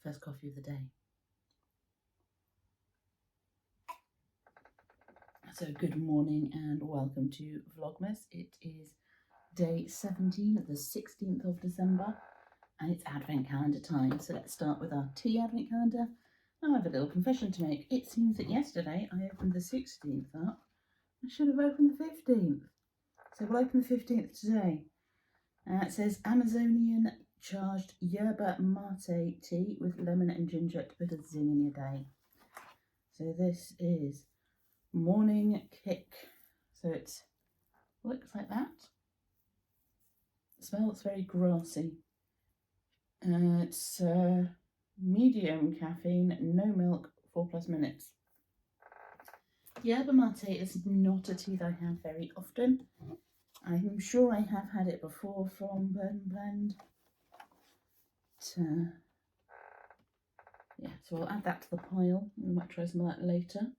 first coffee of the day. So good morning and welcome to Vlogmas. It is day 17, the 16th of December, and it's Advent calendar time. So let's start with our tea Advent calendar. Now I have a little confession to make. It seems that yesterday I opened the 16th up. I should have opened the 15th. So we'll open the 15th today. It says Amazonian charged yerba mate tea with lemon and ginger to put a zing in your day. So this is morning kick. So it looks like that. It smells very grassy. It's medium caffeine, no milk, 4+ minutes. Yerba mate is not a tea that I have very often. I'm sure I have had it before from Burn Blend. Yeah, so I'll add that to the pile. We might try some of that later.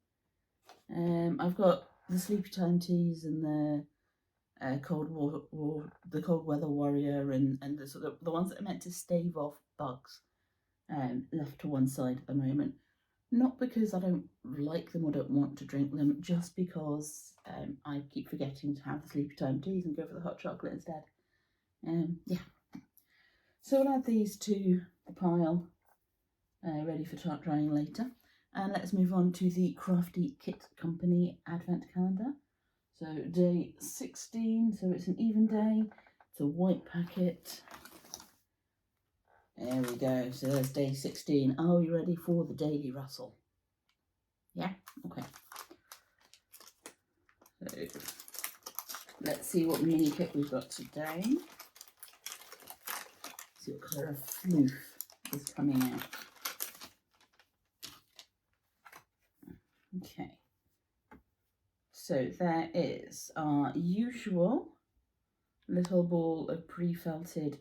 I've got the Sleepy Time teas and the Cold Weather Warrior and the sort of the ones that are meant to stave off bugs left to one side at the moment. Not because I don't like them or don't want to drink them, just because I keep forgetting to have the Sleepy Time teas and go for the hot chocolate instead. Yeah. So I'll add these to the pile, ready for drying later. And let's move on to the Crafty Kit Company Advent Calendar. So day 16, so it's an even day. It's a white packet. There we go. So there's day 16. Are we ready for the daily rustle? Yeah? Okay. So let's see what mini kit we've got today. See what colour of floof is coming out. Okay. So there is our usual little ball of pre-felted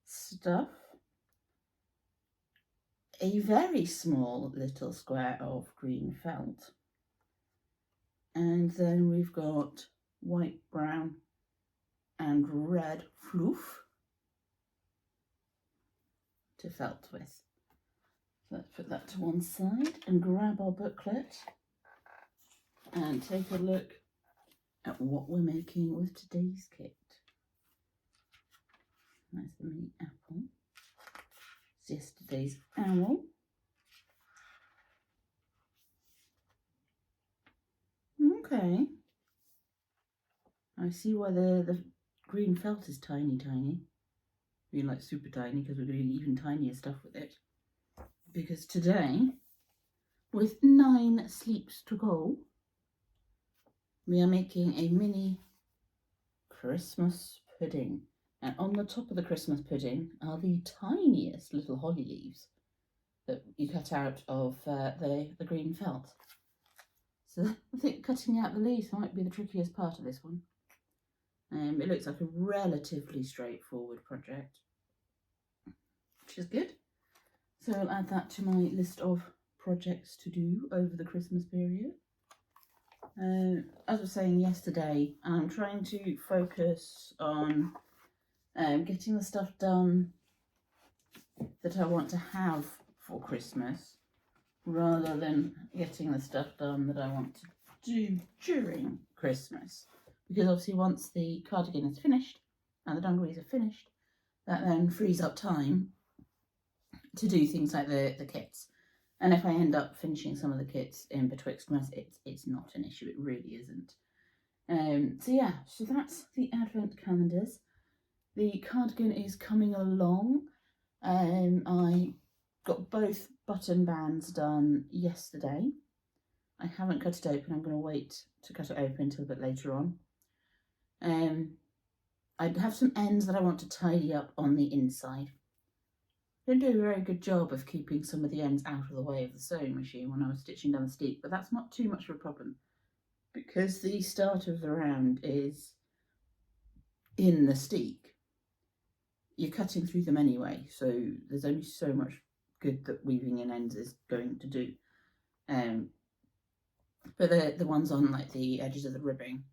stuff. A very small little square of green felt. And then we've got white, brown and red floof to felt with. So let's put that to one side and grab our booklet and take a look at what we're making with today's kit. Nice mini apple. It's yesterday's owl. Okay. I see why the green felt is tiny. I mean, like super tiny, because we're doing even tinier stuff with it. Because today, with 9 sleeps to go, we are making a mini Christmas pudding. And on the top of the Christmas pudding are the tiniest little holly leaves that you cut out of the green felt. So I think cutting out the leaves might be the trickiest part of this one. It looks like a relatively straightforward project, which is good. So I'll add that to my list of projects to do over the Christmas period. As I was saying yesterday, I'm trying to focus on getting the stuff done that I want to have for Christmas, rather than getting the stuff done that I want to do during Christmas. Because obviously once the cardigan is finished and the dungarees are finished, that then frees up time to do things like the kits. And if I end up finishing some of the kits in betwixt months, it's not an issue. It really isn't. So yeah, so that's the Advent calendars. The cardigan is coming along. I got both button bands done yesterday. I haven't cut it open. I'm going to wait to cut it open until a bit later on. I have some ends that I want to tidy up on the inside. I didn't do a very good job of keeping some of the ends out of the way of the sewing machine when I was stitching down the steek, but that's not too much of a problem because the start of the round is in the steek. You're cutting through them anyway, so there's only so much good that weaving in ends is going to do. But the ones on like the edges of the ribbing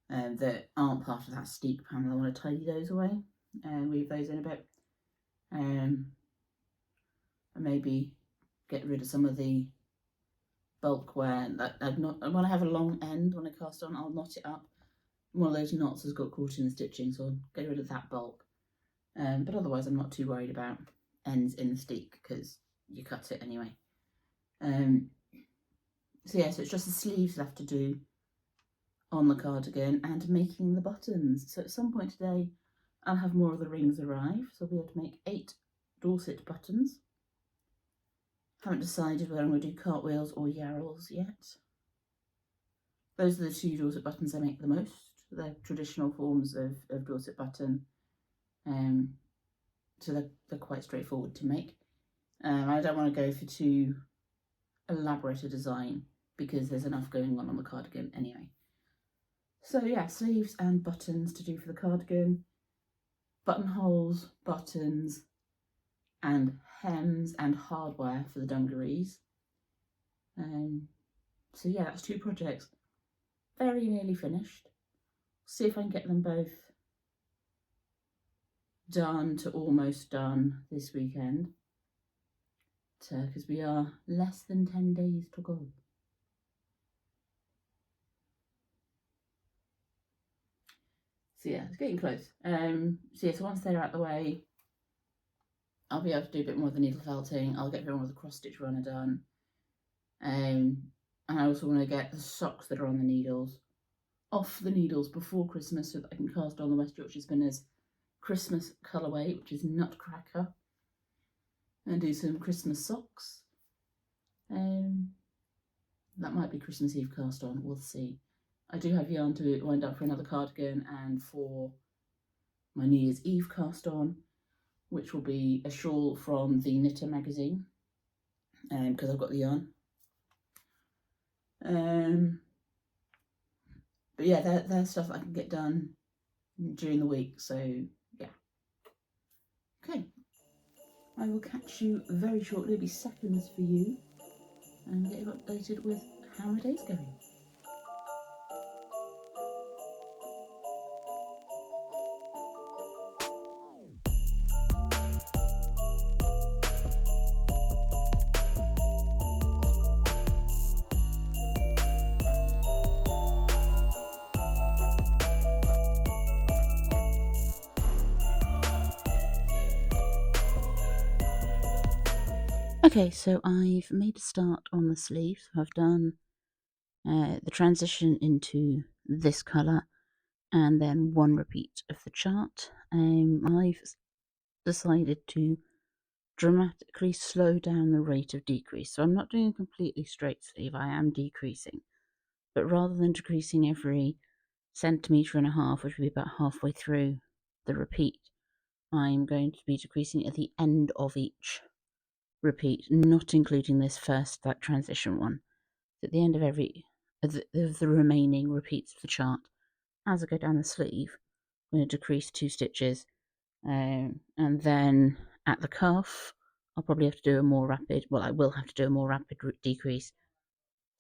that aren't part of that steek panel, I want to tidy those away and weave those in a bit. and maybe get rid of some of the bulk wear. When I have a long end, when I cast on, I'll knot it up. One of those knots has got caught in the stitching, so I'll get rid of that bulk. But otherwise, I'm not too worried about ends in the steek because you cut it anyway. So yeah, so it's just the sleeves left to do on the cardigan and making the buttons. So at some point today, I'll have more of the rings arrive, so I'll be able to make 8 Dorset buttons. Haven't decided whether I'm going to do cartwheels or yarrels yet. Those are the 2 Dorset buttons I make the most. They're traditional forms of Dorset button, so they're quite straightforward to make. I don't want to go for too elaborate a design because there's enough going on the cardigan anyway. So yeah, sleeves and buttons to do for the cardigan, buttonholes, buttons, and hems and hardware for the dungarees. So yeah, that's 2 projects. Very nearly finished. See if I can get them both done to almost done this weekend. Because we are less than 10 days to go. So yeah, it's getting close. So once they're out the way, I'll be able to do a bit more of the needle felting. I'll get a bit more of the cross stitch runner done. And I also want to get the socks that are on the needles off the needles before Christmas so that I can cast on the West Yorkshire Spinners Christmas colourway, which is Nutcracker, and do some Christmas socks. That might be Christmas Eve cast on, we'll see. I do have yarn to wind up for another cardigan and for my New Year's Eve cast on, which will be a shawl from the Knitter magazine, because I've got the yarn. But yeah, they're stuff that I can get done during the week, so yeah. Okay, I will catch you very shortly. It'll be seconds for you, and get you updated with how my day's going. Okay, so I've made a start on the sleeve. So I've done the transition into this colour and then 1 repeat of the chart. I've decided to dramatically slow down the rate of decrease. So I'm not doing a completely straight sleeve, I am decreasing. But rather than decreasing every 1.5 centimetres, which would be about halfway through the repeat, I'm going to be decreasing at the end of each repeat, not including this first, that transition one. At the end of every of the remaining repeats of the chart, as I go down the sleeve, I'm going to decrease 2 stitches, and then at the cuff, I'll probably have to do a more rapid. Well, I will have to do a more rapid decrease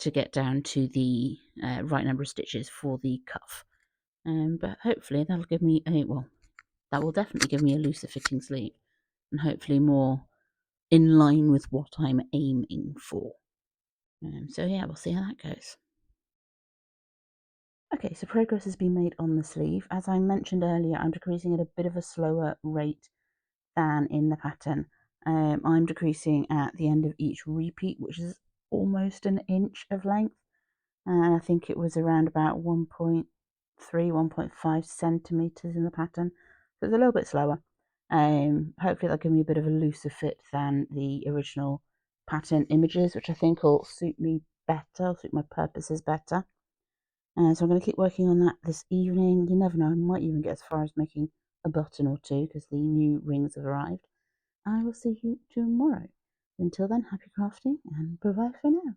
to get down to the right number of stitches for the cuff. But hopefully that'll give me that will definitely give me a looser fitting sleeve, and hopefully more in line with what I'm aiming for. So yeah, we'll see how that goes. Okay, so progress has been made on the sleeve. As I mentioned earlier, I'm decreasing at a bit of a slower rate than in the pattern. I'm decreasing at the end of each repeat, which is almost 1 inch of length. And I think it was around about 1.3, 1.5 centimetres in the pattern. So it's a little bit slower. Hopefully that'll give me a bit of a looser fit than the original pattern images, which I think will suit me better, suit my purposes better. So I'm going to keep working on that this evening. You never know, I might even get as far as making a button or 2 because the new rings have arrived. I will see you tomorrow. Until then, happy crafting and bye-bye for now.